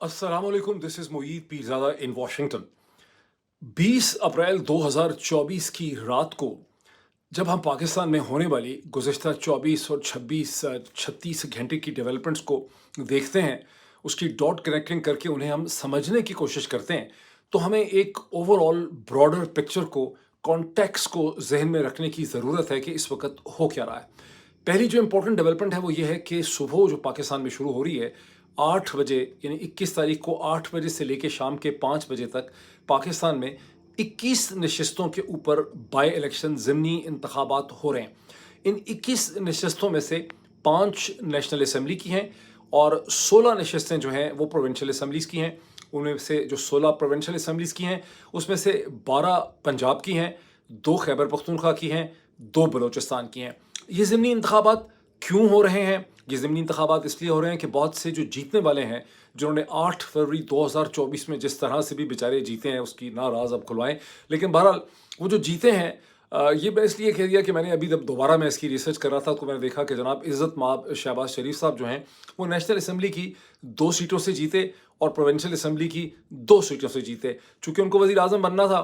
अस्सलामुअलैकुम, this is Moeed Pirzada in Washington. 20 अप्रैल 2024 की रात को जब हम पाकिस्तान में होने वाली गुज़िश्ता 24 और 36 घंटे की डेवलपमेंट्स को देखते हैं, उसकी डॉट कनेक्टिंग करके उन्हें हम समझने की कोशिश करते हैं, तो हमें एक ओवरऑल ब्रॉडर पिक्चर को, कॉन्टेक्स्ट को ज़हन में रखने की ज़रूरत है कि इस वक़्त हो क्या रहा है। पहली जो इम्पोर्टेंट डेवलपमेंट है वो ये है कि सुबह जो पाकिस्तान में शुरू हो रही है 8 बजे, यानी 21 तारीख को 8 बजे से लेके शाम के 5 बजे तक पाकिस्तान में 21 नशस्तों के ऊपर बाई इलेक्शन ज़िमनी इंतखाबात हो रहे हैं। इन 21 नशस्तों में से 5 नेशनल असम्बली की हैं और 16 नशस्तें जो हैं वो प्रोविंशियल असम्बलीज़ की हैं। उनमें से जो 16 प्रोविंशियल असम्बलीज़ की हैं उसमें से 12 पंजाब की हैं, 2 खैबर पख्तूनख्वा की हैं, 2 बलूचिस्तान की हैं। ये ज़िमनी इंतखाबात क्यों हो रहे हैं? ये ज़िमनी इंतखाबात इसलिए हो रहे हैं कि बहुत से जो जीतने वाले हैं, जिन्होंने 8 फरवरी 2024 में जिस तरह से भी बेचारे जीते हैं, उसकी ना राज अब खुलवाएं, लेकिन बहरहाल वो जो जीते हैं, ये मैं इसलिए कह दिया कि मैंने अभी जब दोबारा मैं इसकी रिसर्च कर रहा था तो मैंने देखा कि जनाब इज़्ज़त माब शहबाज शरीफ साहब जो हैं वो नेशनल असम्बली की 2 सीटों से जीते और प्रोविंशियल असम्बली की 2 सीटों से जीते। चूँकि उनको वज़ीर आज़म बनना था,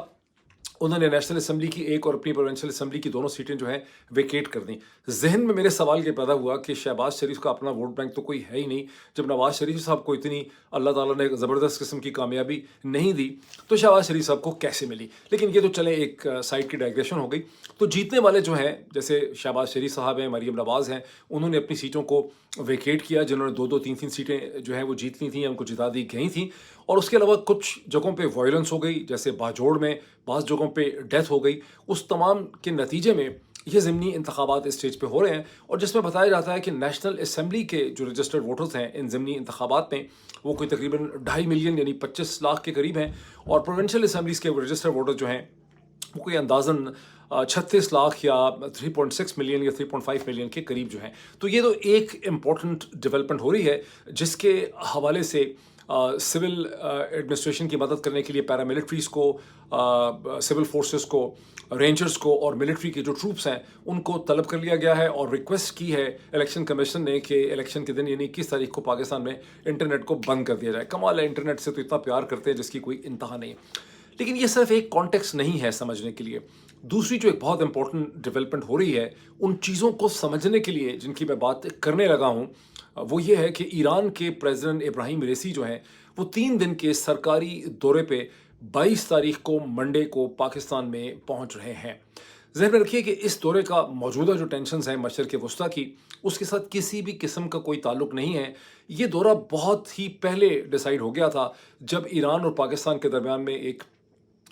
उन्होंने नेशनल असम्बली की एक और अपनी प्रोविंशियल असम्बली की दोनों सीटें जो हैं वेकेट कर दी। ज़हन में मेरे सवाल ये पैदा हुआ कि शहबाज शरीफ का अपना वोट बैंक तो कोई है ही नहीं। जब नवाज शरीफ साहब को इतनी अल्लाह ताला ने ज़बरदस्त किस्म की कामयाबी नहीं दी, तो शहबाज शरीफ साहब को कैसे मिली? लेकिन ये तो चले एक साइड की डाइग्रेशन हो गई। तो जीतने वाले जो हैं, जैसे शहबाज शरीफ साहब हैं, मरीम नवाज़ हैं, उन्होंने अपनी सीटों को वेकेट किया। जिन्होंने 2-2, 3-3 सीटें जो हैं वो जीतनी थी, उनको जिता दी गई थी। और उसके अलावा कुछ जगहों पे वायलेंस हो गई, जैसे बाजोड़ में बाज़ जगहों पे डेथ हो गई। उस तमाम के नतीजे में ये ज़िमनी इंतखाबात इस स्टेज पे हो रहे हैं और जिसमें बताया जाता है कि नेशनल असम्बली के जो रजिस्टर्ड वोटर्स हैं इन ज़िमनी इंतखाबात में, वो कोई तकरीबन 2.5 मिलियन यानी 25 लाख के करीब हैं और प्रोविंशियल असम्बलीज़ के रजिस्टर्ड वोटर्स जो हैं वो कोई अंदाज़न 36 लाख या 3.6 मिलियन या 3.5 मिलियन के करीब जो हैं। तो ये तो एक इम्पॉर्टेंट डेवलपमेंट हो रही है जिसके हवाले से सिविल एडमिनिस्ट्रेशन की मदद करने के लिए पैरामिलिट्रीज़ को, सिविल फोर्सेस को, रेंजर्स को और मिलिट्री के जो ट्रूप्स हैं उनको तलब कर लिया गया है और रिक्वेस्ट की है इलेक्शन कमीशन ने कि इलेक्शन के दिन यानी 21 तारीख को पाकिस्तान में इंटरनेट को बंद कर दिया जाए। कमाल है, इंटरनेट से तो इतना प्यार करते हैं जिसकी कोई इंतहा नहीं। लेकिन ये सिर्फ एक कॉन्टेक्स्ट नहीं है समझने के लिए। दूसरी जो एक बहुत इंपॉर्टेंट डेवलपमेंट हो रही है उन चीज़ों को समझने के लिए जिनकी मैं बात करने लगा हूँ, वो ये है कि ईरान के प्रेसिडेंट इब्राहिम रेसी जो हैं वो 3 दिन के सरकारी दौरे पे 22 तारीख को मंडे को पाकिस्तान में पहुंच रहे हैं। ज़हन में रखिए कि इस दौरे का मौजूदा जो टेंशन्स हैं मशरिक़ वस्ता की, उसके साथ किसी भी किस्म का कोई ताल्लुक नहीं है। ये दौरा बहुत ही पहले डिसाइड हो गया था जब ईरान और पाकिस्तान के दरमियान में एक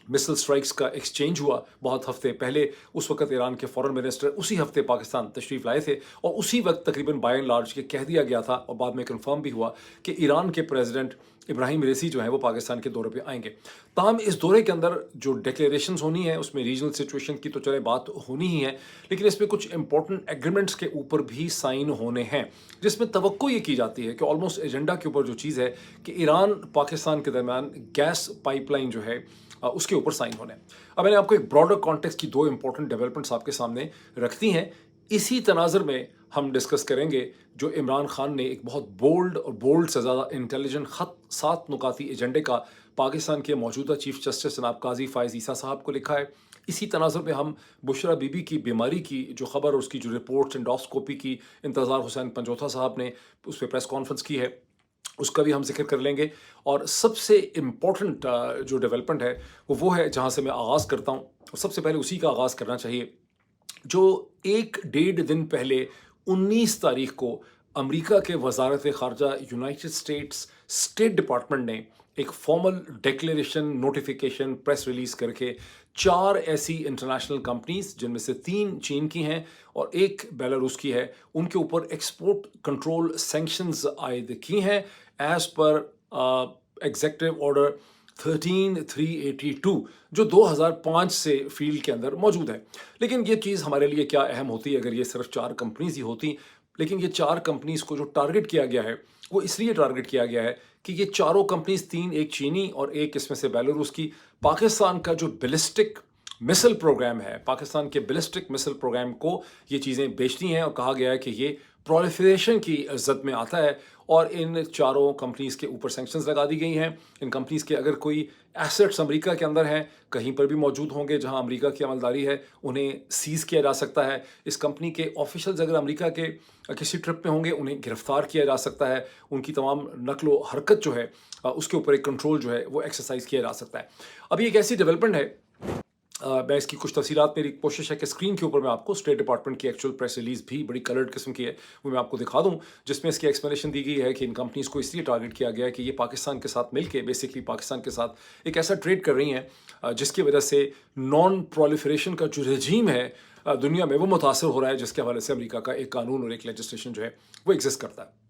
मिसल स्ट्राइक्स का एक्सचेंज हुआ बहुत हफ्ते पहले। उस वक्त ईरान के फॉरेन मिनिस्टर उसी हफ्ते पाकिस्तान तशरीफ़ लाए थे और उसी वक्त तकरीबन बाय एंड लार्ज ये कह दिया गया था और बाद में कंफर्म भी हुआ कि ईरान के प्रेसिडेंट इब्राहिम रेसी जो है वो पाकिस्तान के दौरे पे आएंगे। ताहम इस दौरे के अंदर जो डिक्लेरेशंस होनी है उसमें रीजनल सिचुएशन की तो चले बात होनी ही है, लेकिन इसमें कुछ इंपॉर्टेंट एग्रीमेंट्स के ऊपर भी साइन होने हैं जिसमें तवक्को ये की जाती है कि ऑलमोस्ट एजेंडा के ऊपर जो चीज़ है कि ईरान पाकिस्तान के दरमियान गैस पाइपलाइन जो है उसके ऊपर साइन होने। अब मैंने आपको एक ब्रॉडर कॉन्टेक्स्ट की 2 इंपॉर्टेंट डेवलपमेंट्स आपके सामने रखती हैं। इसी तनाज़र में हम डिस्कस करेंगे जो इमरान खान ने एक बहुत बोल्ड से ज़्यादा इंटेलिजेंट ख़त 7 नुकाती एजेंडे का पाकिस्तान के मौजूदा चीफ जस्टिस जनाब काजी फ़ाइज़ ईसा साहब को लिखा है। इसी तनाज़ुर में हम बुशरा बीबी की बीमारी की जो ख़बर और उसकी जो रिपोर्ट्स एंडोस्कोपी की इंतज़ार हुसैन पंजोथा साहब ने उस पर प्रेस कॉन्फ्रेंस की है, उसका भी हम जिक्र कर लेंगे। और सबसे इम्पोर्टेंट जो डेवलपमेंट है वो है जहाँ से मैं आगाज़ करता हूँ और सबसे पहले उसी का आगाज़ करना चाहिए जो 1-1.5 दिन पहले 19 तारीख को अमेरिका के वजारत ख़ारजा यूनाइटेड स्टेट्स स्टेट डिपार्टमेंट ने एक formal declaration notification press release करके 4 ऐसी इंटरनेशनल कंपनीज जिनमें से 3 चीन की हैं और 1 बेलारूस की है, उनके ऊपर एक्सपोर्ट कंट्रोल सैंक्शंस आयद की हैं एज़ पर एग्जेक्टिव ऑर्डर 13382 जो 2005 से फील्ड के अंदर मौजूद है। लेकिन ये चीज़ हमारे लिए क्या अहम होती अगर ये सिर्फ 4 कंपनीज ही होती, लेकिन ये 4 कंपनीज को जो टारगेट किया गया है वो इसलिए टारगेट किया गया है कि ये चारों कंपनीज 3, एक चीनी और एक इसमें से बेलारूस की, पाकिस्तान का जो बैलिस्टिक मिसल प्रोग्राम है, पाकिस्तान के बैलिस्टिक मिसल प्रोग्राम को ये चीज़ें बेचती हैं और कहा गया है कि ये प्रोलिफरेशन की ज़द में आता है और इन चारों कंपनीज़ के ऊपर सैंक्शंस लगा दी गई हैं। इन कंपनीज़ के अगर कोई एसेट्स अमेरिका के अंदर हैं, कहीं पर भी मौजूद होंगे जहां अमेरिका की अमलदारी है, उन्हें सीज़ किया जा सकता है। इस कंपनी के ऑफिशियल्स अगर अमेरिका के किसी ट्रिप में होंगे, उन्हें गिरफ्तार किया जा सकता है। उनकी तमाम नकलो हरकत जो है उसके ऊपर एक कंट्रोल जो है वो एक्सरसाइज किया जा सकता है। अब ये एक ऐसी डेवलपमेंट है, मैं इसकी कुछ तफसीलात, मेरी कोशिश है कि स्क्रीन के ऊपर मैं आपको स्टेट डिपार्टमेंट की एक्चुअल प्रेस रिलीज़ भी बड़ी कलर्ड किस्म की है, वो मैं आपको दिखा दूं, जिसमें इसकी एक्सप्लेनेशन दी गई है कि इन कंपनीज़ को इसलिए टारगेट किया गया है कि ये पाकिस्तान के साथ मिलके बेसिकली पाकिस्तान के साथ एक ऐसा ट्रेड कर रही हैं जिसकी वजह से नॉन प्रोलिफरेशन का जो रजीम है दुनिया में वो मुतासर हो रहा है, जिसके हवाले से अमेरिका का एक कानून और एक लेजिस्लेशन जो है वो एग्जिस्ट करता है।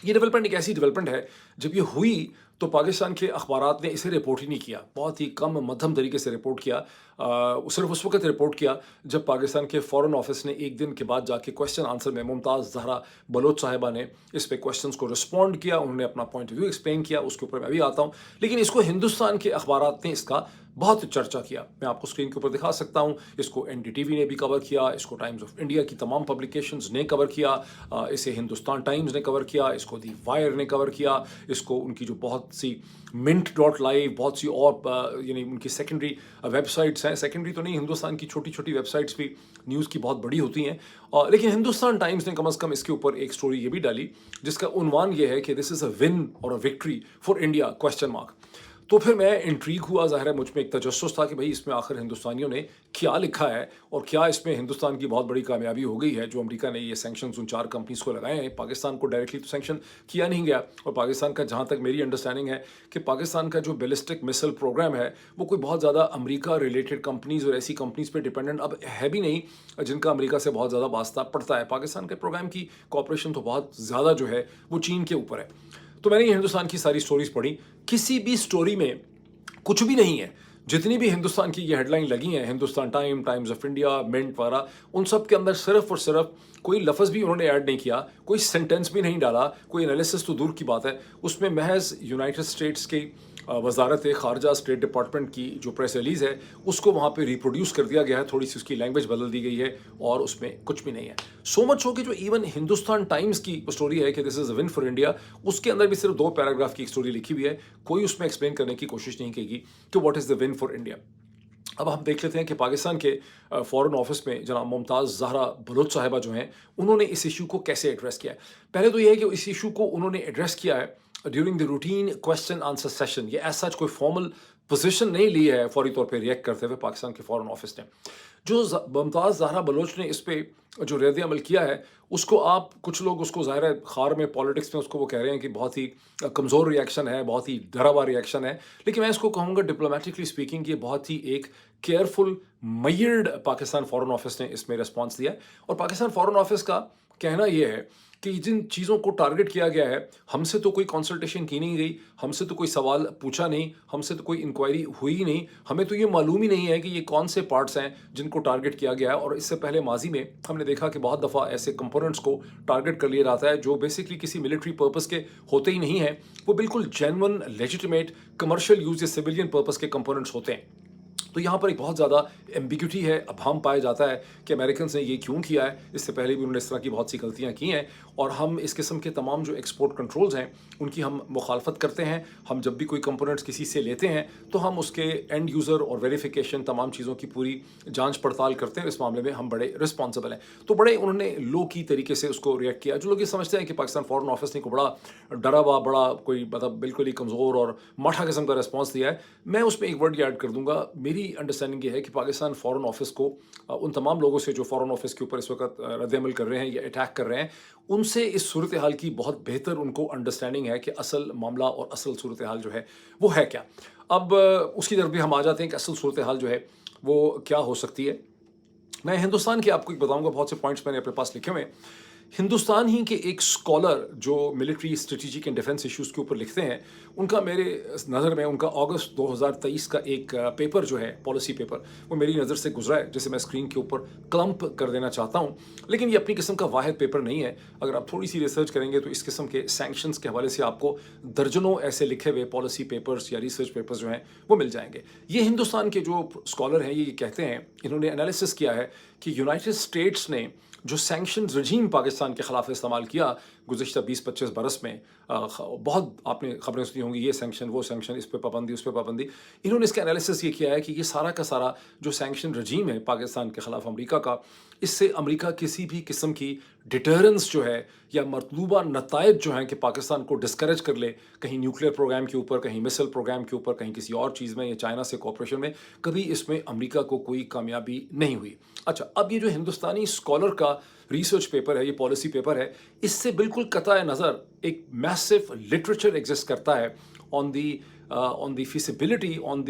ये डेवलपमेंट एक ऐसी डेवलपमेंट है, जब ये हुई तो पाकिस्तान के अखबारात ने इसे रिपोर्ट ही नहीं किया, बहुत ही कम मध्यम तरीके से रिपोर्ट किया। सिर्फ उस वक्त रिपोर्ट किया जब पाकिस्तान के फॉरेन ऑफिस ने एक दिन के बाद जाके क्वेश्चन आंसर में मुमताज़ ज़हरा बलोच साहिबा ने इस पे क्वेश्चंस को रिस्पॉन्ड किया, उन्होंने अपना पॉइंट ऑफ व्यू एक्सप्लेन किया, उसके ऊपर मैं भी आता हूँ। लेकिन इसको हिंदुस्तान के अखबारात ने इसका बहुत चर्चा किया, मैं आपको स्क्रीन के ऊपर दिखा सकता हूँ। इसको एनडीटीवी ने भी कवर किया, इसको टाइम्स ऑफ इंडिया की तमाम पब्लिकेशंस ने कवर किया, इसे हिंदुस्तान टाइम्स ने कवर किया, इसको दी वायर ने कवर किया, इसको उनकी जो बहुत सी mint.live, बहुत सी और यानी उनकी सेकेंडरी वेबसाइट्स हैं, सेकेंडरी तो नहीं, हिंदुस्तान की छोटी छोटी वेबसाइट्स भी न्यूज़ की बहुत बड़ी होती हैं, लेकिन हिंदुस्तान टाइम्स ने कम अज़ कम इसके ऊपर एक स्टोरी ये भी डाली जिसका उन्वान ये है कि दिस इज़ अ विन और अ victory for India question mark. तो फिर मैं इंट्रीग हुआ, ज़ाहिर है मुझ में एक तजस्सुस था कि भाई इसमें आखिर हिंदुस्तानियों ने क्या लिखा है और क्या इसमें हिंदुस्तान की बहुत बड़ी कामयाबी हो गई है जो अमेरिका ने ये सैंक्शंस उन 4 कंपनीज़ को लगाए हैं। पाकिस्तान को डायरेक्टली तो सैंक्शन किया नहीं गया, और पाकिस्तान का, जहाँ तक मेरी अंडरस्टैंडिंग है, कि पाकिस्तान का जो बैलिस्टिक मिसाइल प्रोग्राम है वो कोई बहुत ज़्यादा अमेरिका रिलेटेड कंपनीज़ और ऐसी कंपनीज़ पर डिपेंडेंट अब है भी नहीं जिनका अमेरिका से बहुत ज़्यादा वास्ता पड़ता है। पाकिस्तान के प्रोग्राम की कॉपरेशन तो बहुत ज़्यादा जो है वो चीन के ऊपर है। तो मैंने ये हिंदुस्तान की सारी स्टोरीज़ पढ़ी, किसी भी स्टोरी में कुछ भी नहीं है। जितनी भी हिंदुस्तान की ये हेडलाइन लगी हैं, Hindustan Time, Times of India, Mint वगैरह, उन सब के अंदर सिर्फ और सिर्फ कोई लफ्ज़ भी उन्होंने ऐड नहीं किया, कोई सेंटेंस भी नहीं डाला, कोई एनालिसिस तो दूर की बात है। उसमें महज यूनाइटेड स्टेट्स की वजारत ख़ारजा, स्टेट डिपार्टमेंट की जो प्रेस रिलीज़ है उसको वहाँ पे रिप्रोड्यूस कर दिया गया है, थोड़ी सी उसकी लैंग्वेज बदल दी गई है और उसमें कुछ भी नहीं है। सो मच हो कि जो इवन हिंदुस्तान टाइम्स की स्टोरी है कि this is a win for India, उसके अंदर भी सिर्फ 2 पैराग्राफ की एक स्टोरी लिखी हुई है, कोई उसमें एक्सप्लेन करने की कोशिश नहीं की कि what is the win for India. अब हम देख लेते हैं कि पाकिस्तान के फॉरेन ऑफिस में जनाब मुमताज़ ज़हरा बलोच साहिबा जो हैं, उन्होंने इस इशू को कैसे एड्रेस किया है। पहले तो ये है कि इस इशू को उन्होंने एड्रेस किया है during the routine question answer session. ये ऐसा कोई फॉर्मल पोजीशन नहीं ली है फौरी तौर पे रिएक्ट करते हुए पाकिस्तान के फॉरेन ऑफिस ने। जो मुमताज़ ज़हरा बलोच ने इस पे जो रद्द अमल किया है, उसको आप, कुछ लोग उसको ज़ाहिर है खार में पॉलिटिक्स में उसको वो कह रहे हैं कि बहुत ही कमज़ोर रिएक्शन है, बहुत ही डरा हुआ रिएक्शन है, लेकिन मैं इसको कहूँगा डिप्लोमेटिकली स्पीकिंग ये बहुत ही एक केयरफुल मयर्ड पाकिस्तान फॉरेन ऑफिस ने इसमें रिस्पॉन्स दिया है। और पाकिस्तान फॉरेन ऑफिस का कहना यह है कि जिन चीज़ों को टारगेट किया गया है, हमसे तो कोई कंसल्टेशन की नहीं गई, हमसे तो कोई सवाल पूछा नहीं, हमसे तो कोई इंक्वायरी हुई ही नहीं, हमें तो ये मालूम ही नहीं है कि ये कौन से पार्ट्स हैं जिनको टारगेट किया गया है। और इससे पहले माजी में हमने देखा कि बहुत दफ़ा ऐसे कंपोनेंट्स को टारगेट कर लिया जाता है जो बेसिकली किसी मिलिट्री पर्पस के होते ही नहीं हैं, वो बिल्कुल जेन्युइन लेजिटिमेट कमर्शियल यूज या सिविलियन पर्पस के कंपोनेंट्स होते हैं। तो यहाँ पर एक बहुत ज़्यादा एम्बिग्यूटी है, अभाम पाया जाता है कि अमेरिकन ने ये क्यों किया है। इससे पहले भी उन्होंने इस तरह की बहुत सी गलतियाँ की हैं, और हम इस किस्म के तमाम जो एक्सपोर्ट कंट्रोल्स हैं उनकी हम मुखालफत करते हैं। हम जब भी कोई कंपोनेंट्स किसी से लेते हैं तो हम उसके एंड यूज़र और वेरिफिकेशन, तमाम चीज़ों की पूरी जांच पड़ताल करते हैं। इस मामले में हम बड़े रिस्पॉन्सिबल हैं। तो बड़े उन्होंने लो की तरीके से उसको रिएक्ट किया। जो लोग ये समझते हैं कि पाकिस्तान फॉरेन ऑफिस ने को बड़ा डरा हुआ, बड़ा कोई मतलब बिल्कुल ही कमज़ोर और माठा किस्म का रिस्पॉन्स दिया है, मैं उसमें एक वर्ड ऐड कर दूंगा। मेरी अंडरस्टैंडिंग ये है कि पाकिस्तान फॉरेन ऑफिस को उन तमाम लोगों से जो फॉरेन ऑफिस के ऊपर इस वक्त रद्दअमल कर रहे हैं या अटैक कर रहे हैं, उनसे इस सूरत हाल की बहुत बेहतर उनको अंडरस्टैंडिंग है कि असल मामला और असल सूरत हाल जो है वो है क्या। अब उसकी तरफ भी हम आ जाते हैं कि असल सूरत हाल जो है वो क्या हो सकती है। मैं हिंदुस्तान के आपको बताऊंगा, बहुत से पॉइंट्स मैंने अपने पास लिखे हुए हैं। हिंदुस्तान ही के एक स्कॉलर जो military strategic and defence issues के ऊपर लिखते हैं, उनका मेरे नज़र में उनका अगस्त 2023 का एक पेपर जो है, पॉलिसी पेपर, वो मेरी नज़र से गुजरा है, जिसे मैं स्क्रीन के ऊपर क्लम्प कर देना चाहता हूँ। लेकिन ये अपनी किस्म का वाहिद पेपर नहीं है। अगर आप थोड़ी सी रिसर्च करेंगे तो इस किस्म के सैंक्शंस के हवाले से आपको दर्जनों ऐसे लिखे हुए पॉलिसी पेपर्स या रिसर्च पेपर्स जो हैं वो मिल जाएंगे। ये हिंदुस्तान के जो स्कॉलर हैं ये कहते हैं, इन्होंने एनालिसिस किया है कि यूनाइटेड स्टेट्स ने जो सैंक्शन रजीम पाकिस्तान के ख़िलाफ़ इस्तेमाल किया गुज़िश्ता 20-25 बरस में, बहुत आपने खबरें सुनी होंगी, ये सैंक्शन वो सैंक्शन, इस पे पाबंदी उस पे पाबंदी। इन्होंने इसका एनालिसिस ये किया है कि ये सारा का सारा जो सैंक्शन रजीम है पाकिस्तान के ख़िलाफ़ अमेरिका का, इससे अमेरिका किसी भी किस्म की डिटरेंस जो है या मतलूबा नतायज जो हैं कि पाकिस्तान को डिस्करेज कर ले, कहीं न्यूक्लियर प्रोग्राम के ऊपर, कहीं मिसाइल प्रोग्राम के ऊपर, कहीं किसी और चीज़ में या चाइना से कोऑपरेशन में, कभी इसमें अमेरिका को कोई कामयाबी नहीं हुई। अच्छा, अब ये जो हिंदुस्तानी स्कॉलर का रिसर्च पेपर है, ये पॉलिसी पेपर है, इससे बिल्कुल कतई नज़र एक मैसिव लिटरेचर एग्जिस्ट करता है on the feasibility, on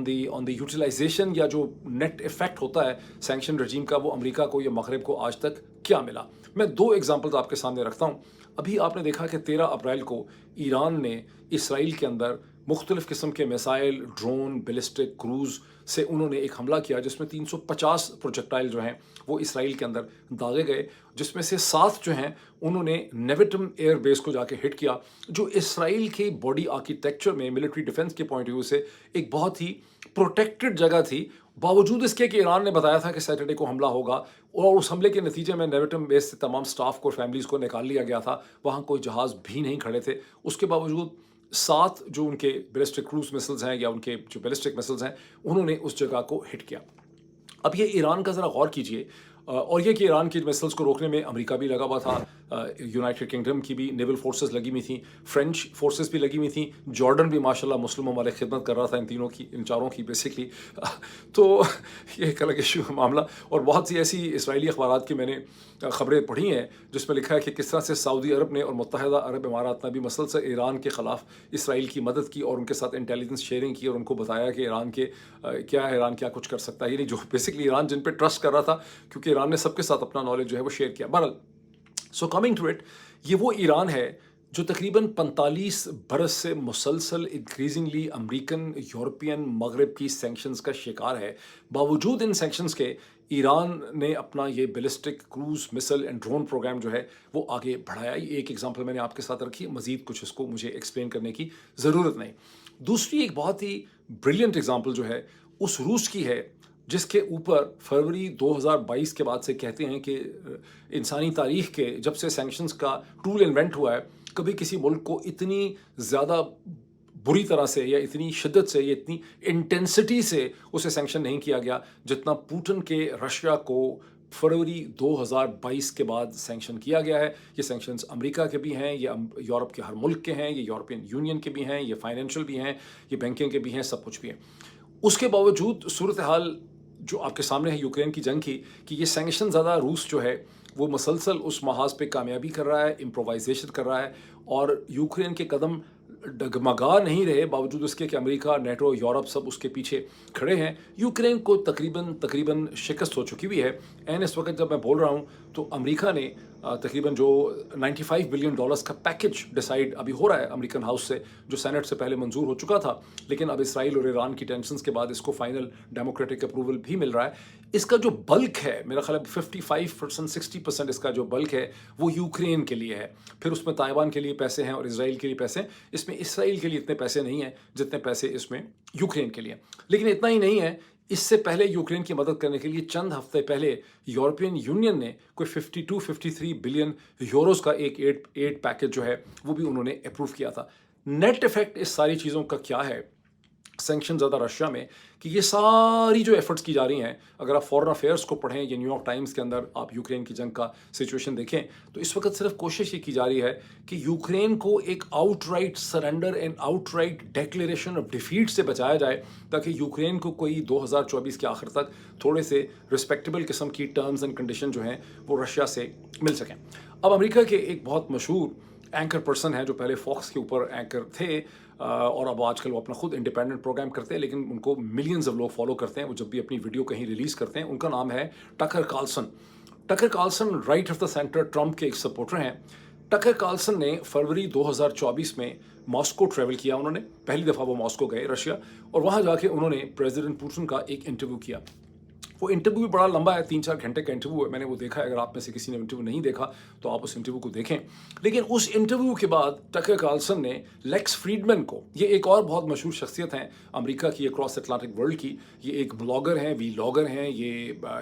the utilization, या जो नेट इफेक्ट होता है सैंक्शन रजीम का, वो अमेरिका को या मगरब को आज तक क्या मिला। मैं 2 एग्जांपल्स आपके सामने रखता हूँ। अभी आपने देखा कि 13 अप्रैल को ईरान ने इसराइल के अंदर मुख्तलिफ़ किस्म के मिसाइल, ड्रोन, बैलिस्टिक क्रूज़ से उन्होंने एक हमला किया जिसमें 350 प्रोजेक्टाइल जो हैं वो इसराइल के अंदर दागे गए, जिसमें से 7 जो हैं उन्होंने नेविटम एयर बेस को जाके हिट किया, जो इसराइल के बॉडी आर्किटेक्चर में मिलिट्री डिफेंस के पॉइंट ऑफ व्यू से एक बहुत ही प्रोटेक्टेड जगह थी, बावजूद इसके कि ईरान ने बताया था कि सैटरडे को हमला होगा, और उस हमले के नतीजे में नेविटम बेस से तमाम स्टाफ को और फैमिलीज़ को निकाल लिया गया था। वहाँ कोई जहाज़ भी नहीं खड़े थे। उसके बावजूद 7 जो उनके बैलिस्टिक क्रूज मिसाइल्स हैं या उनके जो बैलिस्टिक मिसाइल्स हैं, उन्होंने उस जगह को हिट किया। अब ये ईरान का ज़रा गौर कीजिए, और ये कि ईरान की मिसाइल्स को रोकने में अमेरिका भी लगा हुआ था, यूनाइटेड किंगडम की भी नेवल फोर्सेस लगी हुई थी, फ्रेंच फोर्सेस भी लगी हुई थी, जॉर्डन भी माशाल्लाह मुस्लिमों वाले खिदमत कर रहा था इन चारों की बेसिकली। तो ये एक अलग इशू है मामला। और बहुत सी ऐसी इसराइली अखबारात की मैंने ख़बरें पढ़ी हैं जिसमें लिखा है कि किस तरह से सऊदी अरब ने और मुत्तहिदा अरब इमारात ने भी मसलसल ईरान के ख़िलाफ़ इसराइल की मदद की और उनके साथ इंटेलिजेंस शेयरिंग की और उनको बताया कि ईरान क्या कुछ कर सकता है। यानी जो बेसिकली ईरान जिन पे ट्रस्ट कर रहा था, क्योंकि ईरान ने सबके साथ अपना नॉलेज जो है वो शेयर किया। बहरहाल, सो कमिंग टू इट, ये वो ईरान है जो तकरीबन 45 बरस से मुसलसल इंक्रीजिंगली अमेरिकन, यूरोपियन, मगरब की सैंक्शंस का शिकार है। बावजूद इन सैंक्शंस के ईरान ने अपना ये ballistic cruise missile and drone program जो है वो आगे बढ़ाया। ये एक एग्जांपल मैंने आपके साथ रखी, मज़ीद कुछ इसको मुझे एक्सप्लेन करने की ज़रूरत नहीं। दूसरी एक बहुत ही ब्रिलियंट एग्जांपल जो है उस रूस की है जिसके ऊपर फरवरी 2022 के बाद से कहते हैं कि इंसानी तारीख के जब से सैंक्शंस का टूल इन्वेंट हुआ है, कभी किसी मुल्क को इतनी ज़्यादा बुरी तरह से या इतनी शिद्दत से या इतनी इंटेंसिटी से उसे सैंक्शन नहीं किया गया जितना पुतिन के रशिया को फरवरी 2022 के बाद सैंक्शन किया गया है। ये सैंक्शंस अमेरिका के भी हैं, ये यूरोप के हर मुल्क के हैं, ये यूरोपियन यूनियन के भी हैं, ये फाइनेंशियल भी हैं, ये बैंकिंग के भी हैं, सब कुछ भी हैं। उसके बावजूद सूरत हाल जो आपके सामने है यूक्रेन की जंग की, कि ये सैंक्शन ज़्यादा रूस जो है वो मसलसल उस महाज पे कामयाबी कर रहा है, इम्प्रोवाइजेशन कर रहा है, और यूक्रेन के कदम डगमगा नहीं रहे बावजूद उसके कि अमेरिका, नेटो, यूरोप सब उसके पीछे खड़े हैं। यूक्रेन को तकरीबन शिकस्त हो चुकी हुई है। एंड इस वक्त जब मैं बोल रहा हूँ तो अमेरिका ने तकरीबन जो $95 बिलियन का पैकेज डिसाइड अभी हो रहा है अमेरिकन हाउस से, जो सेनेट से पहले मंजूर हो चुका था, लेकिन अब इसराइल और ईरान की टेंशन्स के बाद इसको फाइनल डेमोक्रेटिक अप्रूवल भी मिल रहा है। इसका जो बल्क है, मेरा ख्याल 55% 60% इसका जो बल्क है वो यूक्रेन के लिए है। फिर उसमें ताइवान के लिए पैसे हैं और इसराइल के लिए पैसे हैं। इसमें इसराइल के लिए इतने पैसे नहीं हैं जितने पैसे इसमें यूक्रेन के लिए। लेकिन इतना ही नहीं है, इससे पहले यूक्रेन की मदद करने के लिए चंद हफ्ते पहले यूरोपियन यूनियन ने कोई 52-53 बिलियन यूरोस का एक एड पैकेज जो है वो भी उन्होंने अप्रूव किया था। नेट इफेक्ट इस सारी चीज़ों का क्या है, सैंक्शन ज़्यादा रशिया में, कि ये सारी जो एफर्ट्स की जा रही हैं, अगर आप फॉरेन अफेयर्स को पढ़ें या न्यूयॉर्क टाइम्स के अंदर आप यूक्रेन की जंग का सिचुएशन देखें, तो इस वक्त सिर्फ कोशिश ये की जा रही है कि यूक्रेन को एक outright surrender and outright declaration of defeat से बचाया जाए, ताकि यूक्रेन को कोई 2024 के आखिर तक थोड़े से रिस्पेक्टेबल किस्म की टर्म्स एंड कंडीशन जो हैं वो रशिया से मिल सकें। अब अमेरिका के एक बहुत मशहूर एंकर पर्सन है जो पहले फॉक्स के ऊपर एंकर थे, और अब आजकल वो अपना खुद इंडिपेंडेंट प्रोग्राम करते हैं, लेकिन उनको मिलियंस ऑफ लोग फॉलो करते हैं। वो जब भी अपनी वीडियो कहीं रिलीज़ करते हैं, उनका नाम है Tucker Carlson. Tucker Carlson right of the centre Trump के एक सपोर्टर हैं। टकर कार्लसन ने फरवरी 2024 में मॉस्को ट्रैवल किया। उन्होंने पहली दफ़ा वो मॉस्को गए रशिया, और वहाँ जाके उन्होंने प्रेसिडेंट पुतिन का एक इंटरव्यू किया। वो इंटरव्यू भी बड़ा लंबा है, 3-4 घंटे का इंटरव्यू है, मैंने वो देखा है। अगर आप में से किसी ने इंटरव्यू नहीं देखा तो आप उस इंटरव्यू को देखें। लेकिन उस इंटरव्यू के बाद टकर कार्लसन ने लेक्स फ्रीडमैन को, ये एक और बहुत मशहूर शख्सियत हैं अमेरिका की, अक्रॉस अटलांटिक वर्ल्ड की, ये एक ब्लॉगर हैं, वीलॉगर हैं, ये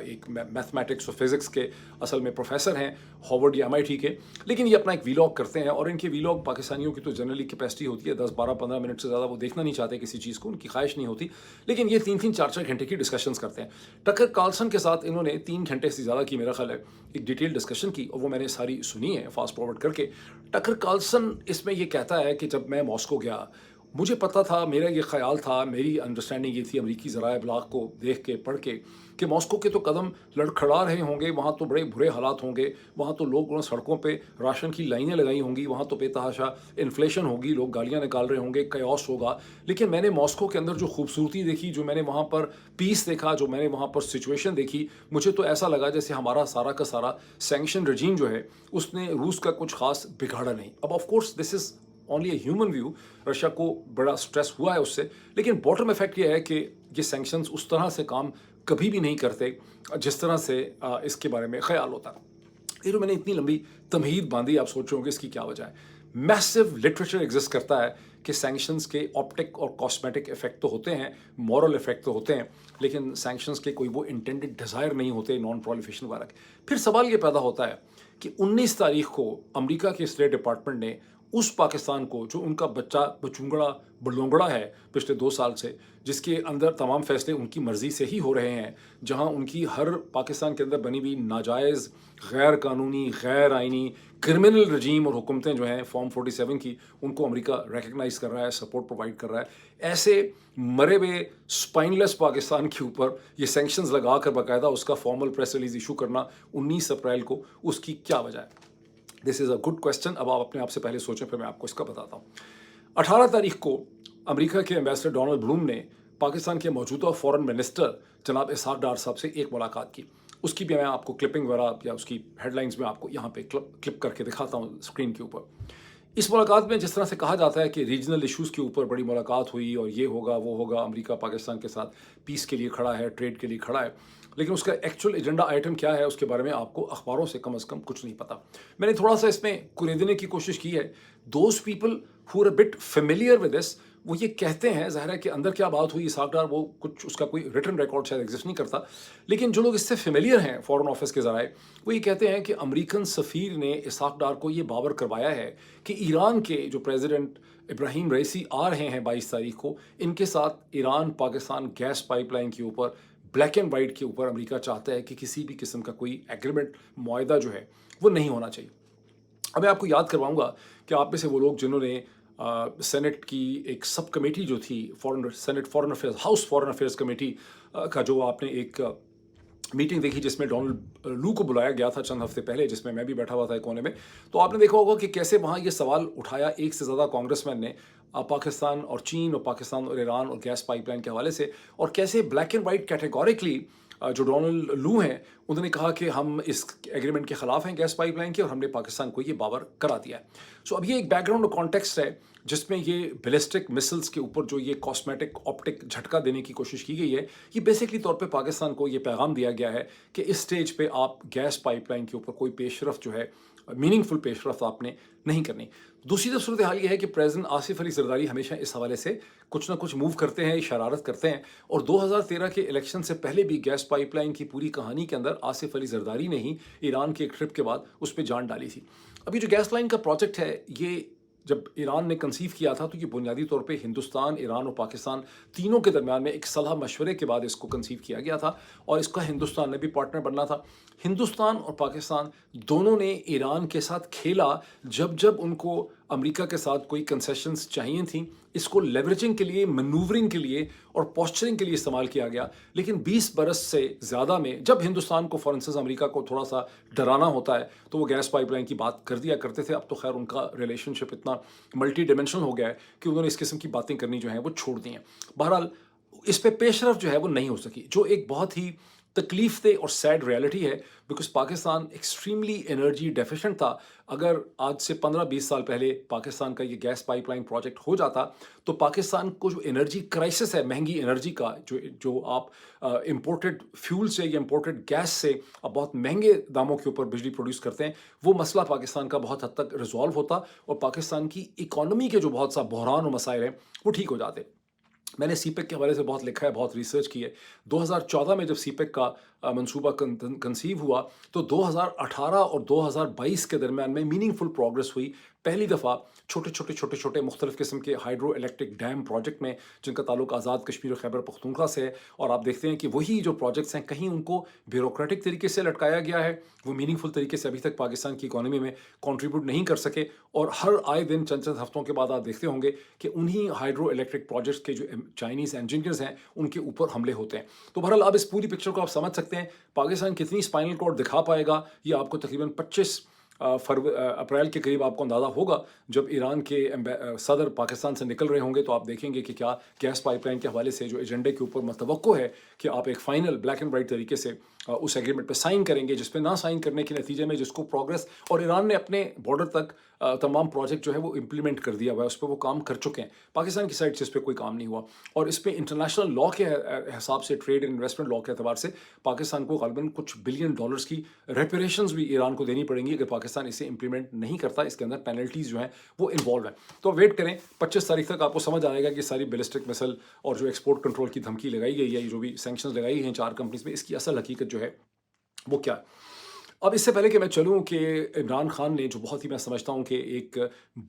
एक मैथमेटिक्स और फिज़िक्स के असल में प्रोफेसर हैं हार्वर्ड या MIT के, लेकिन ये अपना एक वीलॉग करते हैं और इनके वीलॉग पाकिस्तानियों की तो जनरली कैपेसिटी होती है 10-12-15 मिनट से ज़्यादा वो देखना नहीं चाहते किसी चीज़ को, उनकी ख्वाहिश नहीं होती, लेकिन ये 3-3 4-4 घंटे की डिस्कशंस करते हैं। टकर कार्लसन के साथ इन्होंने 3 घंटे से ज़्यादा की मेरा ख्याल है एक डिटेल डिस्कशन की और वो मैंने सारी सुनी है फास्ट फॉरवर्ड करके। टकर कार्लसन इसमें ये कहता है कि जब मैं मॉस्को गया, मुझे पता था, मेरा ये ख्याल था, मेरी अंडरस्टैंडिंग ये थी अमरीकी ज़राए इब्लाग को देख के पढ़ के कि मॉस्को के तो कदम लड़खड़ा रहे होंगे, वहाँ तो बड़े बुरे हालात होंगे, वहाँ तो लोग उन सड़कों पे राशन की लाइनें लगाई होंगी, वहाँ तो बेतहाशा इन्फ्लेशन होगी, लोग गालियाँ निकाल रहे होंगे, कयास होगा। लेकिन मैंने मॉस्को के अंदर जो खूबसूरती देखी, जो मैंने वहाँ पर पीस देखा, जो मैंने वहाँ पर सिचुएशन देखी, मुझे तो ऐसा लगा जैसे हमारा सारा का सारा सैंक्शन रजीम जो है उसने रूस का कुछ खास बिगाड़ा नहीं। अब of course this is only a human view, Russia को बड़ा स्ट्रेस हुआ है उससे, लेकिन बॉटम इफेक्ट ये है कि ये सैंक्शंस उस तरह से काम कभी भी नहीं करते जिस तरह से इसके बारे में ख्याल होता है। ये जो मैंने इतनी लंबी तमहीद बांधी, आप सोच रहे होंगे इसकी क्या वजह है। मैसिव लिटरेचर एग्जिस्ट करता है कि सैंक्शंस के ऑप्टिक और कॉस्मेटिक इफेक्ट तो होते हैं, मॉरल इफेक्ट तो होते हैं, लेकिन सैंक्शंस के कोई वो इंटेंडेड डिज़ायर नहीं होते नॉन प्रोलिफरेशन वगैरह के। फिर सवाल ये पैदा होता है कि 19 तारीख को अमेरिका के स्टेट डिपार्टमेंट ने उस पाकिस्तान को जो उनका बच्चा बचूंगड़ा बलोंगड़ा है पिछले 2 साल से, जिसके अंदर तमाम फैसले उनकी मर्ज़ी से ही हो रहे हैं, जहां उनकी हर पाकिस्तान के अंदर बनी हुई नाजायज़, गैर कानूनी, गैर आइनी, क्रिमिनल रजीम और हुकूमतें जो हैं फॉर्म 47 की, उनको अमेरिका रिकग्नाइज़ कर रहा है, सपोर्ट प्रोवाइड कर रहा है। ऐसे मरे हुए स्पाइनलेस पाकिस्तान के ऊपर ये सैंक्शंस लगा कर बाकायदा उसका फॉर्मल प्रेस रिलीज इशू करना 19 अप्रैल को, उसकी क्या वजह है? This is a good question. अब आप अपने आप से पहले सोचें, फिर मैं आपको इसका बताता हूँ। 18 तारीख को अमेरिका के एम्बेसडर डोनाल्ड ब्लूम ने पाकिस्तान के मौजूदा फॉरेन मिनिस्टर जनाब इसहाक डार साहब से एक मुलाकात की। उसकी भी मैं आपको क्लिपिंग वगैरह या उसकी हेडलाइंस में आपको यहाँ पे क्लिप करके दिखाता हूँ स्क्रीन के ऊपर। इस मुलाकात में जिस तरह से कहा जाता है कि रीजनल इश्यूज़ के ऊपर बड़ी मुलाकात हुई और ये होगा वो होगा, अमेरिका पाकिस्तान के साथ पीस के लिए खड़ा है, ट्रेड के लिए खड़ा है, लेकिन उसका एक्चुअल एजेंडा आइटम क्या है उसके बारे में आपको अखबारों से कम कुछ नहीं पता। मैंने थोड़ा सा इसमें कुरेदने की कोशिश की है। Those people who are a bit familiar with this, वो ये कहते हैं, ज़ाहिर है कि अंदर क्या बात हुई इसहाक डार, वो कुछ उसका कोई रिटन रिकॉर्ड शायद एग्जिस्ट नहीं करता, लेकिन जो लोग इससे फेमिलियर हैं फॉरेन ऑफिस के ज़राए, वो ये कहते हैं कि अमेरिकन सफ़ीर ने इसहाक डार को ये बावर करवाया है कि ईरान के जो प्रेसिडेंट इब्राहिम रईसी आ रहे हैं 22 तारीख को, इनके साथ ईरान पाकिस्तान गैस पाइपलाइन के ऊपर, ब्लैक एंड वाइट के ऊपर अमेरिका चाहता है कि किसी भी किस्म का कोई एग्रीमेंट, मुआहदा जो है वो नहीं होना चाहिए। अब मैं आपको याद करवाऊंगा कि आप में से वो लोग जिन्होंने सेनेट की एक सब कमेटी जो थी, senate foreign affairs, house foreign affairs committee का जो आपने एक मीटिंग देखी जिसमें डोनाल्ड लू को बुलाया गया था चंद हफ्ते पहले, जिसमें मैं भी बैठा हुआ था एक कोने में, तो आपने देखा होगा कि कैसे वहाँ ये सवाल उठाया एक से ज़्यादा कांग्रेसमैन ने पाकिस्तान और चीन और पाकिस्तान और ईरान और गैस पाइपलाइन के हवाले से, और कैसे ब्लैक एंड वाइट कैटेगोरिकली जो डोनाल्ड लू हैं उन्होंने कहा कि हम इस एग्रीमेंट के ख़िलाफ़ हैं गैस पाइपलाइन के, और हमने पाकिस्तान को ये बावर करा दिया है। सो अब ये एक बैकग्राउंड और कॉन्टेक्स्ट है जिसमें ये बैलिस्टिक मिसाइल्स के ऊपर जो ये कॉस्मेटिक ऑप्टिक झटका देने की कोशिश की गई है, ये बेसिकली तौर पे पाकिस्तान को ये पैगाम दिया गया है कि इस स्टेज पे आप गैस पाइपलाइन के ऊपर कोई पेशरफ जो है, मीनिंगफुल पेशरफ आपने नहीं करनी। दूसरी तरफ सूरत हाल ये है कि प्रेसिडेंट आसिफ अली जरदारी हमेशा इस हवाले से कुछ ना कुछ मूव करते हैं, शरारत करते हैं, और 2013 के इलेक्शन से पहले भी गैस पाइपलाइन की पूरी कहानी के अंदर आसिफ अली जरदारी ने ही ईरान के एक ट्रिप के बाद उस पर जान डाली थी। अभी जो गैस लाइन का प्रोजेक्ट है, ये जब ईरान ने कंसीव किया था तो ये बुनियादी तौर पे हिंदुस्तान, ईरान और पाकिस्तान तीनों के दरमियान में एक सलाह मशवरे के बाद इसको कंसीव किया गया था, और इसका हिंदुस्तान ने भी पार्टनर बनना था। हिंदुस्तान और पाकिस्तान दोनों ने ईरान के साथ खेला जब जब उनको अमेरिका के साथ कोई कंसेशंस चाहिए थी। इसको लेवरेजिंग के लिए, मनूवरिंग के लिए और पोस्चरिंग के लिए इस्तेमाल किया गया। लेकिन 20 बरस से ज़्यादा में जब हिंदुस्तान को फॉर इंस्टेंस अमेरिका को थोड़ा सा डराना होता है तो वो गैस पाइपलाइन की बात कर दिया करते थे। अब तो खैर उनका रिलेशनशिप इतना मल्टी डिमेंशनल हो गया है कि उन्होंने इस किस्म की बातें करनी जो है वो छोड़ दी हैं। बहरहाल इस पे पेशरफ जो है वो नहीं हो सकी। जो एक बहुत ही तकलीफ दे और सैड रियलिटी है, because Pakistan extremely energy deficient था। अगर आज से 15-20 साल पहले पाकिस्तान का ये गैस पाइपलाइन प्रोजेक्ट हो जाता तो पाकिस्तान को जो एनर्जी क्राइसिस है महंगी एनर्जी का, जो जो आप इंपोर्टेड फ्यूल से या इंपोर्टेड गैस से आप बहुत महंगे दामों के ऊपर बिजली प्रोड्यूस करते हैं, वो मसला पाकिस्तान का बहुत हद तक रिजॉल्व होता और पाकिस्तान की इकोनॉमी के जो बहुत सा बहरान और मसाइल हैं वो ठीक हो जाते। मैंने सीपेक के हवाले से बहुत लिखा है, बहुत रिसर्च की है। 2014 में जब सीपेक का मंसूबा कंसीव हुआ तो 2018 और 2022 के दरमियान में मीनिंगफुल प्रोग्रेस हुई। पहली दफ़ा छोटे छोटे मुख्तलिफ किस्म के हाइड्रो इलेक्ट्रिक डैम प्रोजेक्ट में, जिनका ताल्लुक आज़ाद कश्मीर और खैबर पख्तूनख्वा से है, और आप देखते हैं कि वही जो प्रोजेक्ट्स हैं कहीं उनको ब्यूरोक्रेटिक तरीके से लटकाया गया है, वो मीनिंगफुल तरीके से अभी तक पाकिस्तान की इकॉनमी में कंट्रीब्यूट नहीं कर सके। और हर आए दिन चंद चंद हफ्तों के बाद आप देखते होंगे कि उन्हीं हाइड्रो इलेक्ट्रिक प्रोजेक्ट्स के जो चाइनीज़ इंजीनियर्स हैं उनके ऊपर हमले होते हैं। तो बहरहाल अब इस पूरी पिक्चर को आप समझ सकते हैं। पाकिस्तान कितनी स्पाइनल कॉर्ड दिखा पाएगा ये आपको तकरीबन 25 अप्रैल के करीब आपको अंदाज़ा होगा, जब ईरान के सदर पाकिस्तान से निकल रहे होंगे। तो आप देखेंगे कि क्या गैस पाइपलाइन के हवाले से जो एजेंडे के ऊपर मतवक्को है कि आप एक फ़ाइनल ब्लैक एंड वाइट तरीके से उस एग्रीमेंट पे साइन करेंगे, जिस पे ना साइन करने के नतीजे में जिसको प्रोग्रेस, और ईरान ने अपने बॉर्डर तक तमाम प्रोजेक्ट जो है वो इम्प्लीमेंट कर दिया हुआ है, उस पर वो काम कर चुके हैं। पाकिस्तान की साइड से इस पर कोई काम नहीं हुआ, और इस पर इंटरनेशनल लॉ के हिसाब से, ट्रेड एंड इन्वेस्टमेंट लॉ के अतबार से पाकिस्तान को ग़ालिबन कुछ बिलियन डॉलर्स की रेपरेशंस भी ईरान को देनी पड़ेंगी अगर पाकिस्तान इसे इंप्लीमेंट नहीं करता। इसके अंदर पेनल्टीज़ जो हैं वो इन्वॉल्व हैं। तो वेट करें, 25 तारीख तक आपको समझ आएगा कि सारी बैलिस्टिक मिसाइल और जो एक्सपोर्ट कंट्रोल की धमकी लगाई गई है, जो भी सैंक्शंस लगाई गई हैं 4 कंपनीज में, इसकी असल हकीकत जो है वो क्या है। अब इससे पहले कि मैं चलूँ कि इमरान खान ने जो बहुत ही, मैं समझता हूँ कि एक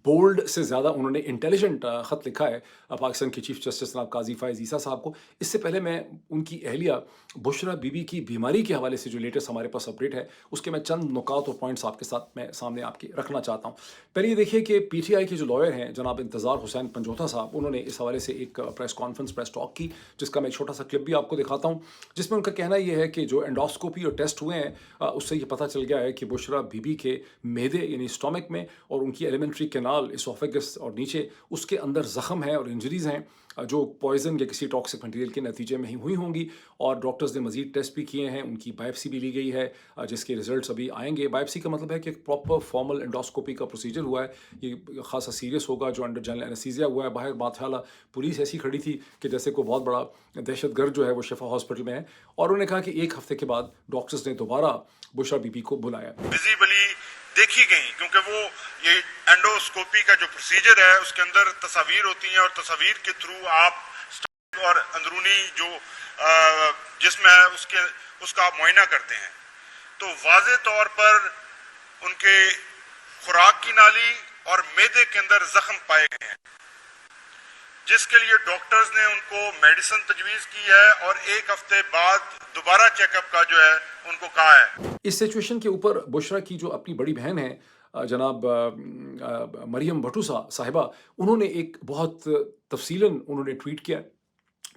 बोल्ड से ज़्यादा उन्होंने इंटेलिजेंट ख़त लिखा है पाकिस्तान के चीफ जस्टिस जनाब काजी फ़ाइज़ ईसा साहब को। इससे पहले मैं उनकी अहलिया बुशरा बीबी की बीमारी के हवाले से जो लेटेस्ट हमारे पास अपडेट है उसके मैं चंद नुकात और पॉइंट्स आपके साथ मैं सामने आपके रखना चाहता हूँ। पहले ये देखिए कि PTI के जो लॉयर हैं जनाब इंतज़ार हुसैन पंजोथा साहब, उन्होंने इस हवाले से एक प्रेस कॉन्फ्रेंस, प्रेस टॉक की, जिसका मैं एक छोटा सा क्लिप भी आपको दिखाता हूँ, जिसमें उनका कहना ये है कि जो एंडोस्कोपी और टेस्ट हुए हैं उससे ये पता चल गया है कि बुशरा बीबी के मैदे यानी स्टोमक में और उनकी एलिमेंट्री कैनाल, इसोफेगस और नीचे उसके अंदर ज़ख्म है और इंजरीज़ हैं जो पॉइजन या किसी टॉक्सिक मटेरियल के नतीजे में ही हुई होंगी। और डॉक्टर्स ने मजीद टेस्ट भी किए हैं, उनकी बायोप्सी भी ली गई है जिसके रिजल्ट्स अभी आएंगे। बायोप्सी का मतलब है कि एक प्रॉपर फॉर्मल एंडोस्कोपी का प्रोसीजर हुआ है, ये खासा सीरियस होगा, जो अंडर जनरल एनेस्थीसिया हुआ है। बाहर माथाला पुलिस ऐसी खड़ी थी कि जैसे कोई बहुत बड़ा दहशतगर्द जो है वो शिफा हॉस्पिटल में है, और उन्होंने कहा कि 1 हफ्ते के बाद डॉक्टर्स ने दोबारा बुशरा बीबी को बुलाया। विजिबली देखी गई, क्योंकि वो ये एंडोस्कोपी का जो प्रोसीजर है उसके अंदर तस्वीर होती हैं और तस्वीर के थ्रू आप और अंदरूनी जो जिस्म है उसका आप मुआयना करते हैं। तो वाज़े तौर पर उनके खुराक की नाली और मैदे के अंदर जख्म पाए गए हैं, जिसके लिए डॉक्टर्स ने उनको मेडिसिन तजवीज़ की है और 1 हफ्ते बाद दोबारा चेकअप का जो है उनको कहा है। इस सिचुएशन के ऊपर बुशरा की जो अपनी बड़ी बहन है जनाब मरियम भट्टू साहिबा, उन्होंने एक बहुत तफसीलन उन्होंने ट्वीट किया।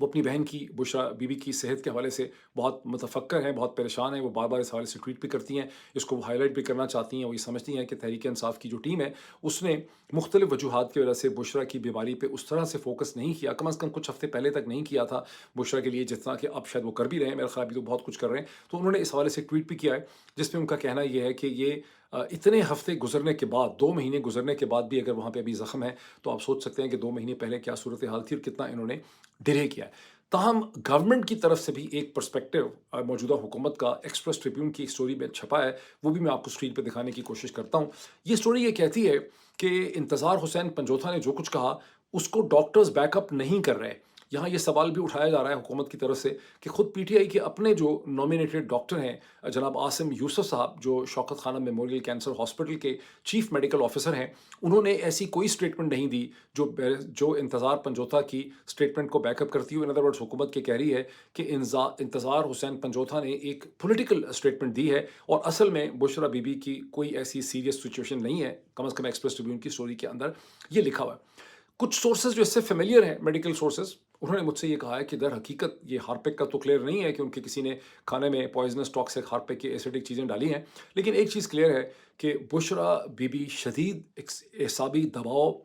वो अपनी बहन की, बुशरा बीबी की सेहत के हवाले से बहुत मुतफक्कर हैं, बहुत परेशान हैं। वो बार बार इस हवाले से ट्वीट भी करती हैं, इसको वो हाईलाइट भी करना चाहती हैं। वो ये समझती हैं कि तहरीक इंसाफ की जो टीम है उसने मुख्तलिफ वजूहात की वजह से बुशरा की बीमारी पे उस तरह से फोकस नहीं किया, कम अज़ कम कुछ हफ्ते पहले तक नहीं किया था बुशरा के लिए, जितना कि अब शायद वो कर भी रहे हैं। मेरे ख्याल अभी तो बहुत कुछ कर रहे हैं। तो उन्होंने इस हवाले से ट्वीट भी किया है, जिसमें उनका कहना यह है कि ये इतने हफ्ते गुजरने के बाद, 2 महीने गुजरने के बाद भी अगर वहाँ पे अभी ज़ख्म है तो आप सोच सकते हैं कि 2 महीने पहले क्या सूरत हाल थी और कितना इन्होंने डिले किया है। ताहम गवर्नमेंट की तरफ से भी एक पर्सपेक्टिव मौजूदा हुकूमत का एक्सप्रेस ट्रिब्यून की स्टोरी में छपा है, वो भी मैं आपको स्क्रीन पे दिखाने की कोशिश करता हूँ। ये स्टोरी ये कहती है कि इंतज़ार हुसैन पंजोथा ने जो कुछ कहा उसको डॉक्टर्स बैकअप नहीं कर रहे। यहाँ ये सवाल भी उठाया जा रहा है हुकूमत की तरफ से कि खुद PTI के अपने जो नॉमिनेटेड डॉक्टर हैं जनाब आसिम यूसुफ साहब, जो Shaukat Khanum memorial cancer hospital के चीफ मेडिकल ऑफिसर हैं, उन्होंने ऐसी कोई स्टेटमेंट नहीं दी जो इंतज़ार पंजोथा की स्टेटमेंट को बैकअप करती हुई। इन अदर वर्ड्स हुकूमत के कह रही है कि इंतज़ार हुसैन पंजोथा ने एक पॉलिटिकल स्टेटमेंट दी है और असल में बुशरा बीबी की कोई ऐसी सीरियस सिचुएशन नहीं है। कम अज़ कम एक्सप्रेस ट्रिब्यून की स्टोरी के अंदर ये लिखा हुआ है। कुछ सोर्सेज जो इससे फेमिलियर हैं, मेडिकल सोर्सेज, उन्होंने मुझसे ये कहा है कि दर हकीकत ये हार्पिक का तो क्लियर नहीं है कि उनके किसी ने खाने में पॉइजनस टॉक्सिक हार्पिक की एसिडिक चीज़ें डाली हैं, लेकिन एक चीज़ क्लियर है कि बुशरा बीबी शदीद एसाबी दबाव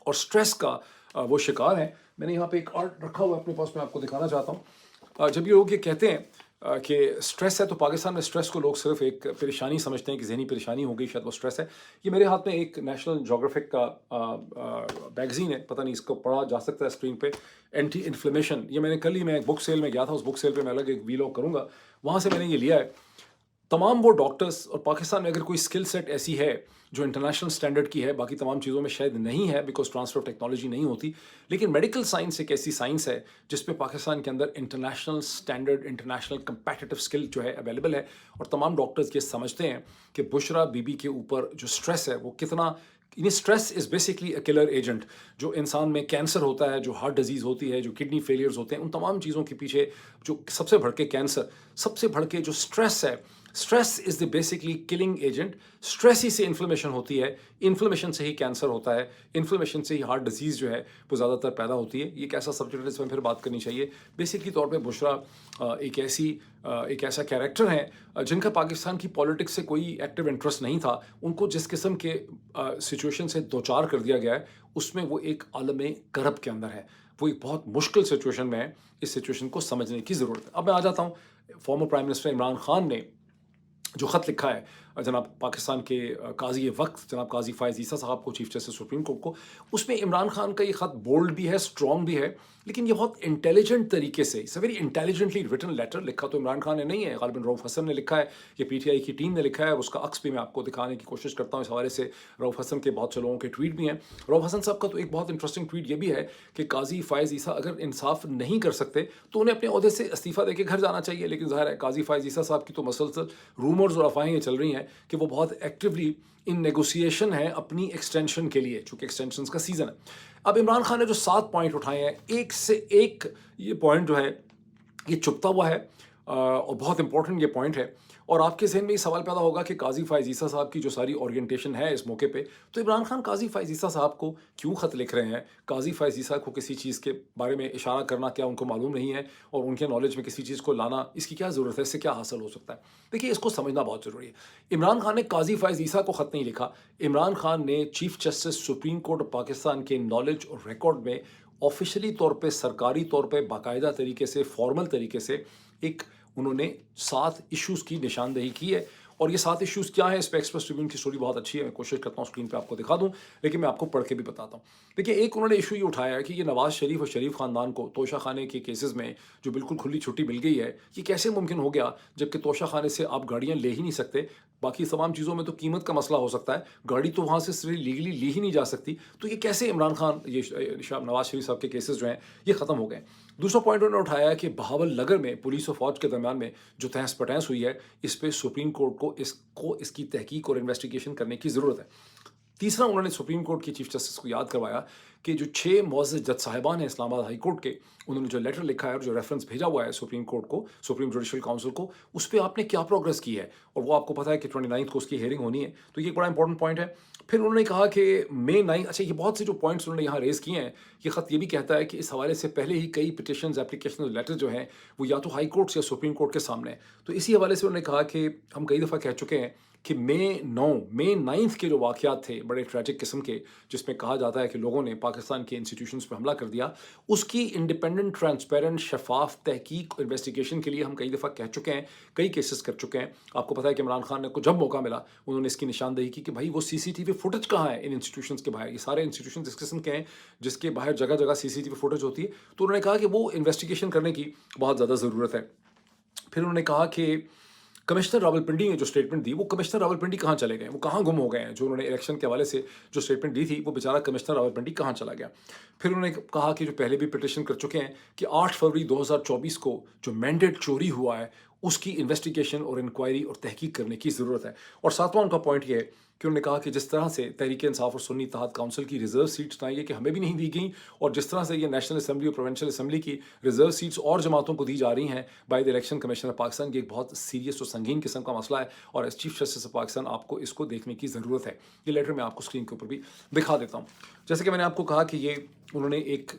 और स्ट्रेस का वो शिकार है। मैंने यहाँ पे एक आर्ट रखा हुआ है अपने पास, में आपको दिखाना चाहता हूँ। जब ये लोग ये कहते हैं کہ اسٹریس ہے تو پاکستان میں اسٹریس کو لوگ صرف ایک پریشانی سمجھتے ہیں کہ ذہنی پریشانی ہو گئی شاید وہ اسٹریس ہے. یہ میرے ہاتھ میں ایک نیشنل جغرافک کا میگزین ہے, پتہ نہیں اس کو پڑھا جا سکتا ہے اسکرین پہ, اینٹی انفلیمیشن. یہ میں نے کل ہی میں ایک بک سیل میں گیا تھا, اس بک سیل پہ میں الگ ایک ویلاگ کروں گا, وہاں سے میں نے یہ لیا ہے. تمام وہ ڈاکٹرز, اور پاکستان میں اگر کوئی اسکل سیٹ ایسی ہے جو انٹرنیشنل اسٹینڈرڈ کی ہے, باقی تمام چیزوں میں شاید نہیں ہے بیکاز ٹرانسفر آف ٹیکنالوجی نہیں ہوتی, لیکن میڈیکل سائنس ایک ایسی سائنس ہے جس پہ پاکستان کے اندر international standard, international competitive skill جو ہے اویلیبل ہے. اور تمام ڈاکٹرز یہ سمجھتے ہیں کہ بشرا بی بی کے اوپر جو اسٹریس ہے وہ کتنا, یعنی stress is basically a colour agent. جو انسان میں کینسر ہوتا ہے, جو ہارٹ ڈیزیز ہوتی ہے, جو کڈنی فیلیئرز ہوتے ہیں, ان تمام چیزوں کے پیچھے جو سب سے بڑھ کے کینسر, سب سے بڑھ کے جو اسٹریس ہے, stress is the basically killing agent. Stress ہی سے انفلیمیشن ہوتی ہے, انفلیمیشن سے ہی کینسر ہوتا ہے, انفلیمیشن سے ہی ہارٹ ڈیزیز جو ہے وہ زیادہ تر پیدا ہوتی ہے. یہ ایک ایسا سبجیکٹ ہے جس میں پھر بات کرنی چاہیے. بیسکلی طور پہ بشرا ایک ایسا کیریکٹر ہے جن کا پاکستان کی پالیٹکس سے کوئی ایکٹیو انٹرسٹ نہیں تھا. ان کو جس قسم کے سچویشن سے دوچار کر دیا گیا ہے اس میں وہ ایک عالم کرب کے اندر ہے, وہ ایک بہت مشکل سچویشن میں ہے. اس سچویشن کو سمجھنے کی ضرورت ہے. اب میں آ جاتا ہوں, former prime minister Imran Khan نے جو خط لکھا ہے جناب پاکستان کے قاضی وقت جناب قاضی فائز عیسیٰ صاحب کو, چیف جسٹس سپریم کورٹ کو, اس میں عمران خان کا یہ خط بولڈ بھی ہے, اسٹرانگ بھی ہے, لیکن یہ بہت انٹیلیجنٹ طریقے سے, it's a very intelligently written letter. لکھا تو عمران خان نے نہیں ہے, غالباً رؤف حسن نے لکھا ہے, یہ پی ٹی آئی کی ٹیم نے لکھا ہے. اس کا عکس بھی میں آپ کو دکھانے کی کوشش کرتا ہوں. اس حوالے سے رؤف حسن کے بہت سے لوگوں کے ٹویٹ بھی ہیں. رؤف حسن صاحب کا تو ایک بہت انٹرسٹنگ ٹویٹ یہ بھی ہے کہ قاضی فائز عیسیٰ اگر انصاف نہیں کر سکتے تو انہیں اپنے عہدے سے استعفیٰ دے کے گھر جانا چاہیے. لیکن ظاہر ہے قاضی فائز عیسیٰ صاحب کی تو مسلسل رومرز اور افواہیں چل رہی ہیں کہ وہ بہت ایکٹیولی ان نیگوسیشن ہے اپنی ایکسٹینشن کے لیے, چونکہ ایکسٹینشنز کا سیزن ہے. اب عمران خان نے جو 7 پوائنٹ اٹھائے ہیں, ایک سے ایک یہ پوائنٹ جو ہے یہ چپتا ہوا ہے, اور بہت امپورٹنٹ یہ پوائنٹ ہے. اور آپ کے ذہن میں یہ سوال پیدا ہوگا کہ قاضی فائز عیسیٰ صاحب کی جو ساری اورینٹیشن ہے اس موقع پہ, تو عمران خان قاضی فائز عیسیٰ صاحب کو کیوں خط لکھ رہے ہیں؟ قاضی فائز عیسیٰ کو کسی چیز کے بارے میں اشارہ کرنا کیا ان کو معلوم نہیں ہے, اور ان کے نالج میں کسی چیز کو لانا اس کی کیا ضرورت ہے, اس سے کیا حاصل ہو سکتا ہے؟ دیکھیے اس کو سمجھنا بہت ضروری ہے. عمران خان نے قاضی فائز عیسیٰ کو خط نہیں لکھا, عمران خان نے chief justice supreme court Pakistan کے نالج اور ریکارڈ میں آفیشلی طور پہ, سرکاری طور پہ, باقاعدہ طریقے سے, فارمل طریقے سے ایک انہوں نے 7 ایشوز کی نشاندہی کی ہے. اور یہ 7 ایشوز کیا ہیں, اس پہ ایکسپریس ٹریبیون کی سٹوری بہت اچھی ہے, میں کوشش کرتا ہوں اسکرین پہ آپ کو دکھا دوں, لیکن میں آپ کو پڑھ کے بھی بتاتا ہوں. دیکھیے ایک انہوں نے ایشو یہ اٹھایا ہے کہ یہ نواز شریف اور شریف خاندان کو توشہ خانے کے کیسز میں جو بالکل کھلی چھٹی مل گئی ہے, یہ کیسے ممکن ہو گیا جبکہ توشہ خانے سے آپ گاڑیاں لے ہی نہیں سکتے. باقی تمام چیزوں میں تو قیمت کا مسئلہ ہو سکتا ہے, گاڑی تو وہاں سے لیگلی لی ہی نہیں جا سکتی. تو یہ کیسے عمران خان, یہ نواز شریف صاحب کے کیسز جو ہیں یہ ختم ہو گئے. دوسرا پوائنٹ انہوں نے اٹھایا ہے کہ بہاول نگر میں پولیس و فوج کے درمیان میں جو تہس پٹہس ہوئی ہے, اس پہ سپریم کورٹ کو اس کی تحقیق اور انویسٹیگیشن کرنے کی ضرورت ہے. تیسرا انہوں نے سپریم کورٹ کی چیف جسٹس کو یاد کروایا کہ جو 6 معزز جج صاحبان ہیں اسلام آباد ہائی کورٹ کے, انہوں نے جو لیٹر لکھا ہے اور جو ریفرنس بھیجا ہوا ہے سپریم کورٹ کو, سپریم جوڈیشل کاؤنسل کو, اس پہ آپ نے کیا پروگرس کی ہے, اور وہ آپ کو پتہ ہے کہ 29 کو اس کی ہیئرنگ ہونی ہے. تو یہ ایک بڑا انپورٹنٹ پوائنٹ ہے. پھر انہوں نے کہا کہ مئی 9, اچھا یہ بہت سے جو پوائنٹس انہوں نے یہاں ریز کیے ہیں, یہ خط یہ بھی کہتا ہے کہ اس حوالے سے پہلے ہی کئی پٹیشنز, اپلیکیشن, لیٹر جو ہیں وہ یا تو ہائی کورٹ یا سپریم کورٹ کے سامنے ہیں. تو اسی حوالے سے انہوں نے کہا کہ ہم کئی دفعہ کہہ چکے ہیں کہ مئی 9 کے جو واقعات تھے بڑے ٹریجک قسم کے, جس میں کہا جاتا ہے کہ لوگوں نے پاکستان کے انسٹیٹیوشنز پہ حملہ کر دیا, اس کی انڈیپینڈنٹ, ٹرانسپیرنٹ, شفاف تحقیق اور انویسٹیگیشن کے لیے ہم کئی دفعہ کہہ چکے ہیں, کئی کیسز کر چکے ہیں. آپ کو پتہ ہے کہ عمران خان نے کو جب موقع ملا انہوں نے اس کی نشاندہی کی کہ بھائی وہ سی سی ٹی وی فوٹیج کہاں ہے ان انسٹیٹیوشنز کے باہر. یہ سارے انسٹیٹیوشنز اس قسم کے ہیں جس کے باہر جگہ جگہ سی سی ٹی وی فوٹیج ہوتی ہے. تو انہوں نے کہا کہ وہ انویسٹیگیشن کرنے کی بہت زیادہ ضرورت ہے. پھر انہوں نے کہا کہ کمشنر راولپنڈی نے جو اسٹیٹمنٹ دی, وہ کمشنر راولپنڈی کہاں چلے گئے, وہ کہاں گم ہو گئے ہیں, جو انہوں نے الیکشن کے حوالے سے جو اسٹیٹمنٹ دی تھی وہ بیچارہ کمشنر راولپنڈی کہاں چلا گیا. پھر انہوں نے کہا کہ جو پہلے بھی پٹیشن کر چکے ہیں کہ 8 فروری 2024 کو جو مینڈیٹ چوری ہوا ہے اس کی انویسٹیگیشن اور انکوائری اور تحقیق کرنے کی ضرورت ہے. اور 7واں ان کا پوائنٹ یہ ہے کہ انہوں نے کہا کہ جس طرح سے تحریک انصاف اور سنی اتحاد کونسل کی ریزرو سیٹس بتائی ہے کہ ہمیں بھی نہیں دی گئیں, اور جس طرح سے یہ نیشنل اسمبلی اور پروونشل اسمبلی کی ریزرو سیٹس اور جماعتوں کو دی جا رہی ہیں by the election commission of Pakistan, کی ایک بہت سیریس اور سنگین قسم کا مسئلہ ہے, اور as chief justice of Pakistan آپ کو اس کو دیکھنے کی ضرورت ہے. یہ لیٹر میں آپ کو اسکرین کے اوپر بھی دکھا دیتا ہوں. جیسے کہ میں نے آپ کو کہا کہ یہ انہوں نے ایک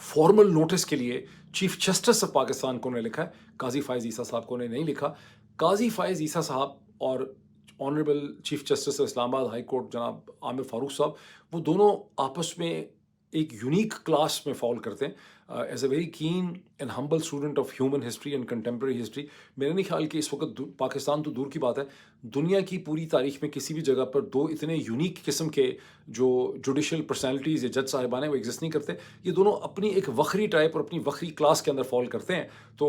فارمل نوٹس کے لیے چیف جسٹس آف پاکستان کو انہوں نے لکھا ہے, قاضی فائز عیسیٰ صاحب کو انہوں نے نہیں لکھا. قاضی فائز عیسیٰ صاحب اور آنریبل چیف جسٹس اسلام آباد ہائی کورٹ جناب عامر فاروق صاحب, وہ دونوں آپس میں ایک یونیک کلاس میں فال کرتے ہیں. As a very keen and humble student of human history and contemporary history, میرا نہیں خیال کہ اس وقت پاکستان تو دور کی بات ہے، دنیا کی پوری تاریخ میں کسی بھی جگہ پر دو اتنے یونیک قسم کے جو جوڈیشل پرسنالٹیز یا جج صاحبان ہیں وہ ایگزسٹ نہیں کرتے. یہ دونوں اپنی ایک وکھری ٹائپ اور اپنی وکھری کلاس کے اندر فال کرتے ہیں. تو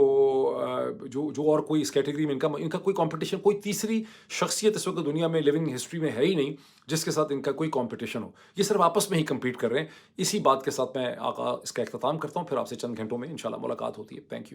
جو اور کوئی اس کیٹیگری میں ان کا کوئی کمپٹیشن، کوئی تیسری شخصیت اس وقت دنیا میں لیونگ ہسٹری میں ہے ہی نہیں جس کے ساتھ ان کا کوئی کمپٹیشن ہو. یہ صرف آپس میں ہی کمپیٹ کر رہے ہیں. اسی بات کے ساتھ میں آقا اس کا اختتام کرتا ہوں، پھر آپ سے چند گھنٹوں میں انشاءاللہ ملاقات ہوتی ہے. Thank you.